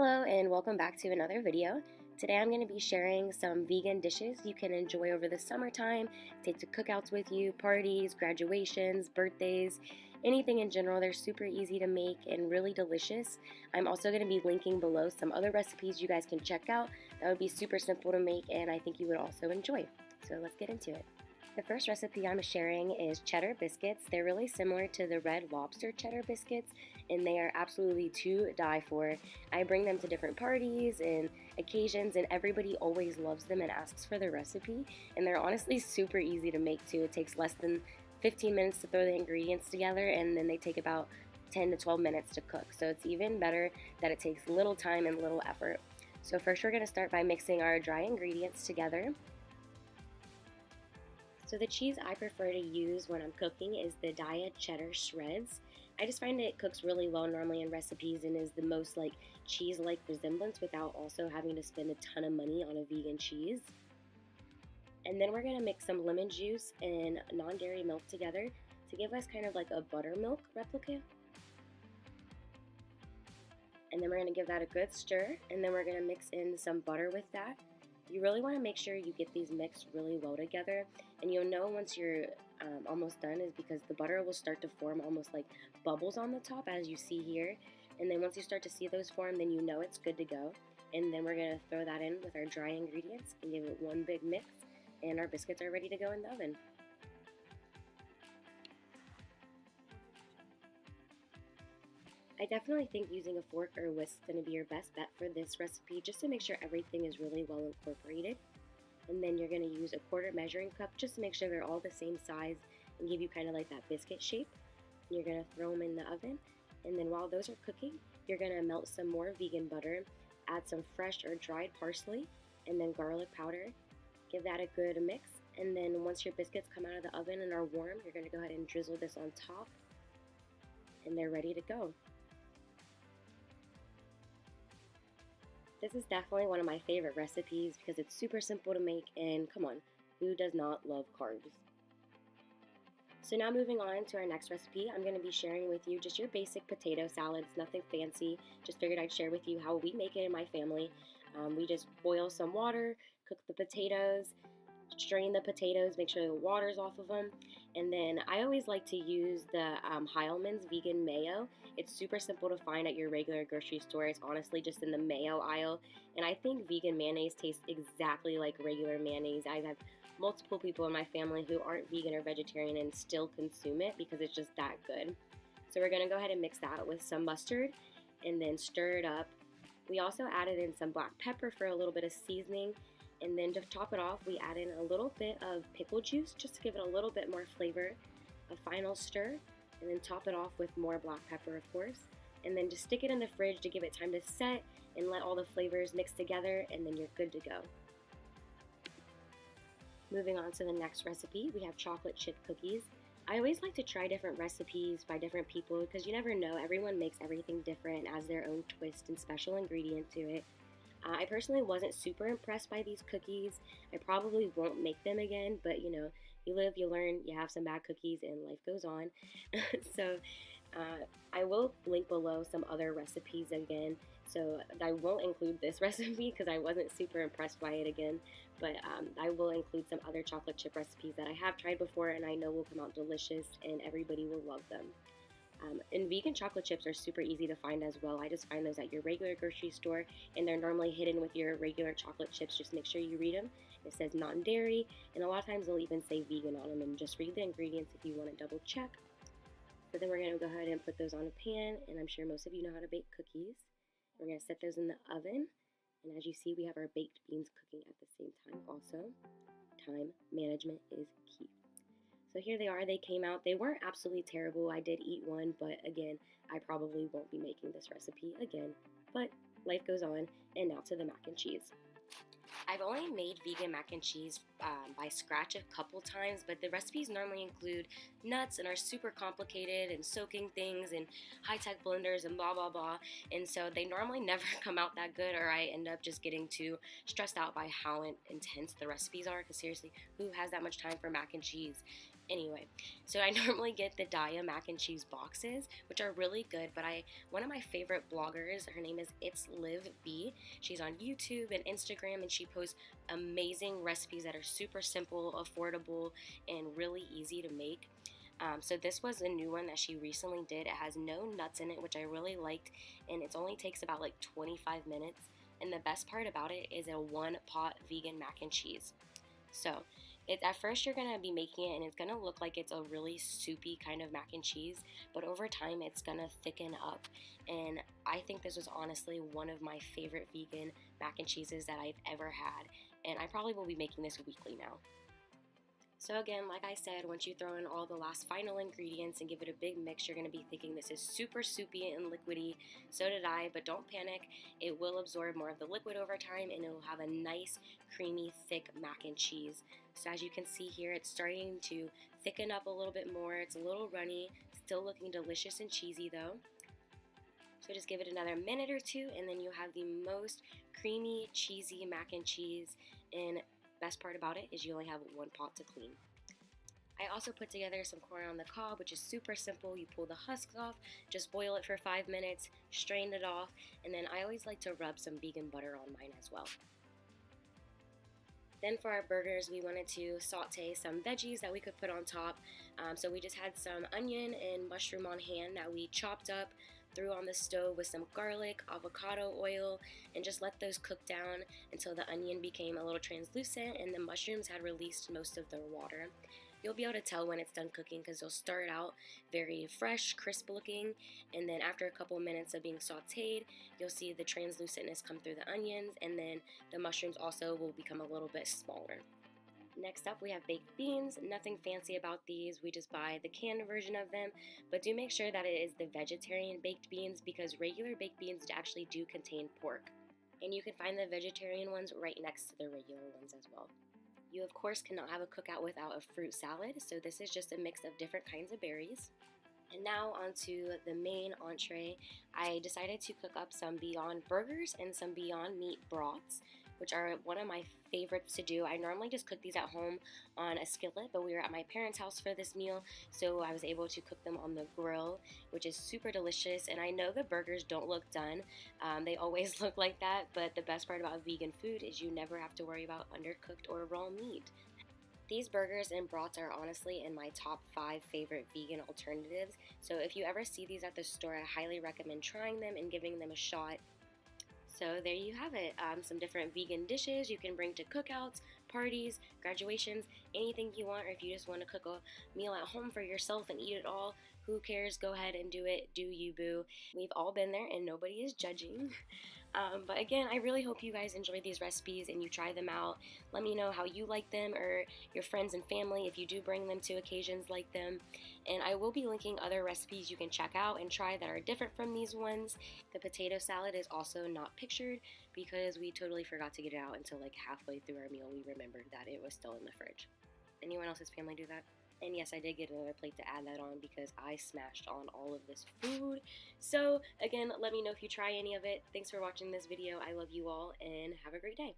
Hello and welcome back to another video. Today I'm going to be sharing some vegan dishes you can enjoy over the summertime, take to cookouts with you, parties, graduations, birthdays, anything in general. They're super easy to make and really delicious. I'm also going to be linking below some other recipes you guys can check out that would be super simple to make and I think you would also enjoy. So let's get into it. The first recipe I'm sharing is cheddar biscuits. They're really similar to the Red Lobster cheddar biscuits and they are absolutely to die for. I bring them to different parties and occasions and everybody always loves them and asks for the recipe, and they're honestly super easy to make too. It takes less than 15 minutes to throw the ingredients together and then they take about 10 to 12 minutes to cook. So it's even better that it takes little time and little effort. So first we're going to start by mixing our dry ingredients together. So the cheese I prefer to use when I'm cooking is the Daiya cheddar shreds. I just find it cooks really well normally in recipes and is the most like cheese-like resemblance without also having to spend a ton of money on a vegan cheese. And then we're going to mix some lemon juice and non-dairy milk together to give us kind of like a buttermilk replica. And then we're going to give that a good stir, and then we're going to mix in some butter with that. You really want to make sure you get these mixed really well together, and you'll know once you're almost done is because the butter will start to form almost like bubbles on the top as you see here, and then once you start to see those form, then you know it's good to go. And then we're going to throw that in with our dry ingredients and give it one big mix, and our biscuits are ready to go in the oven. I definitely think using a fork or a whisk is going to be your best bet for this recipe just to make sure everything is really well incorporated. And then you're going to use a quarter measuring cup just to make sure they're all the same size and give you kind of like that biscuit shape. And you're going to throw them in the oven. And then while those are cooking, you're going to melt some more vegan butter, add some fresh or dried parsley, and then garlic powder. Give that a good mix. And then once your biscuits come out of the oven and are warm, you're going to go ahead and drizzle this on top. And they're ready to go. This is definitely one of my favorite recipes because it's super simple to make, and come on, who does not love carbs? So now moving on to our next recipe, I'm going to be sharing with you just your basic potato salad. It's nothing fancy, just figured I'd share with you how we make it in my family. We just boil some water, cook the potatoes, strain the potatoes, make sure the water's off of them, and then I always like to use the Heilmann's vegan mayo. It's super simple to find at your regular grocery store. It's honestly just in the mayo aisle, and I think vegan mayonnaise tastes exactly like regular mayonnaise. I have multiple people in my family who aren't vegan or vegetarian and still consume it because it's just that good. So we're going to go ahead and mix that with some mustard and then stir it up. We also added in some black pepper for a little bit of seasoning. And then to top it off, we add in a little bit of pickle juice just to give it a little bit more flavor, a final stir, and then top it off with more black pepper, of course. And then just stick it in the fridge to give it time to set and let all the flavors mix together, and then you're good to go. Moving on to the next recipe, we have chocolate chip cookies. I always like to try different recipes by different people because you never know, everyone makes everything different, adds their own twist and special ingredient to it. I personally wasn't super impressed by these cookies. I probably won't make them again, but you know, you live, you learn, you have some bad cookies and life goes on. So I will link below some other recipes again. So I won't include this recipe because I wasn't super impressed by it again, but I will include some other chocolate chip recipes that I have tried before and I know will come out delicious and everybody will love them. And vegan chocolate chips are super easy to find as well. I just find those at your regular grocery store, and they're normally hidden with your regular chocolate chips. Just make sure you read them. It says non-dairy, and a lot of times they'll even say vegan on them, and just read the ingredients if you want to double check. So then we're going to go ahead and put those on a pan, and I'm sure most of you know how to bake cookies. We're going to set those in the oven, and as you see, we have our baked beans cooking at the same time also. Time management is key. So here they are, they came out. They weren't absolutely terrible. I did eat one, but again, I probably won't be making this recipe again. But life goes on, and now to the mac and cheese. I've only made vegan mac and cheese by scratch a couple times, but the recipes normally include nuts and are super complicated and soaking things and high-tech blenders and blah, blah, blah. And so they normally never come out that good, or I end up just getting too stressed out by how intense the recipes are, because seriously, who has that much time for mac and cheese? Anyway, so I normally get the Daiya mac and cheese boxes, which are really good, but one of my favorite bloggers, her name is It's Liv B. She's on YouTube and Instagram, and she posts amazing recipes that are super simple, affordable, and really easy to make. So this was a new one that she recently did. It has no nuts in it, which I really liked, and it only takes about like 25 minutes. And the best part about it is a one-pot vegan mac and cheese. So at first you're going to be making it and it's going to look like it's a really soupy kind of mac and cheese, but over time it's going to thicken up. And I think this was honestly one of my favorite vegan mac and cheeses that I've ever had, and I probably will be making this weekly now. So again, like I said, once you throw in all the last final ingredients and give it a big mix, you're going to be thinking this is super soupy and liquidy. So did I, but don't panic. It will absorb more of the liquid over time and it will have a nice, creamy, thick mac and cheese. So as you can see here, it's starting to thicken up a little bit more. It's a little runny, still looking delicious and cheesy though. So just give it another minute or two and then you'll have the most creamy, cheesy mac and cheese. And best part about it is you only have one pot to clean. I also put together some corn on the cob, which is super simple. You pull the husks off, just boil it for 5 minutes, strain it off, and then I always like to rub some vegan butter on mine as well. Then for our burgers, we wanted to saute some veggies that we could put on top. So we just had some onion and mushroom on hand that we chopped up, threw on the stove with some garlic, avocado oil, and just let those cook down until the onion became a little translucent and the mushrooms had released most of their water. You'll be able to tell when it's done cooking because they'll start out very fresh, crisp looking, and then after a couple minutes of being sauteed, you'll see the translucentness come through the onions, and then the mushrooms also will become a little bit smaller. Next up, we have baked beans. Nothing fancy about these. We just buy the canned version of them, but do make sure that it is the vegetarian baked beans because regular baked beans actually do contain pork. And you can find the vegetarian ones right next to the regular ones as well. You of course cannot have a cookout without a fruit salad, so this is just a mix of different kinds of berries. And now onto the main entree. I decided to cook up some Beyond Burgers and some Beyond Meat broths, which are one of my favorites to do. I normally just cook these at home on a skillet, but we were at my parents' house for this meal, so I was able to cook them on the grill, which is super delicious. And I know the burgers don't look done. They always look like that, but the best part about vegan food is you never have to worry about undercooked or raw meat. These burgers and brats are honestly in my top 5 favorite vegan alternatives, so if you ever see these at the store, I highly recommend trying them and giving them a shot. So there you have it, some different vegan dishes you can bring to cookouts, parties, graduations, anything you want, or if you just want to cook a meal at home for yourself and eat it all, who cares? Go ahead and do it. Do you, boo. We've all been there and nobody is judging. But again, I really hope you guys enjoyed these recipes and you try them out. Let me know how you like them, or your friends and family if you do bring them to occasions like them. And I will be linking other recipes you can check out and try that are different from these ones. The potato salad is also not pictured because we totally forgot to get it out until like halfway through our meal. We remembered that it was still in the fridge. Anyone else's family do that? And yes, I did get another plate to add that on because I smashed on all of this food. So again, let me know if you try any of it. Thanks for watching this video. I love you all and have a great day.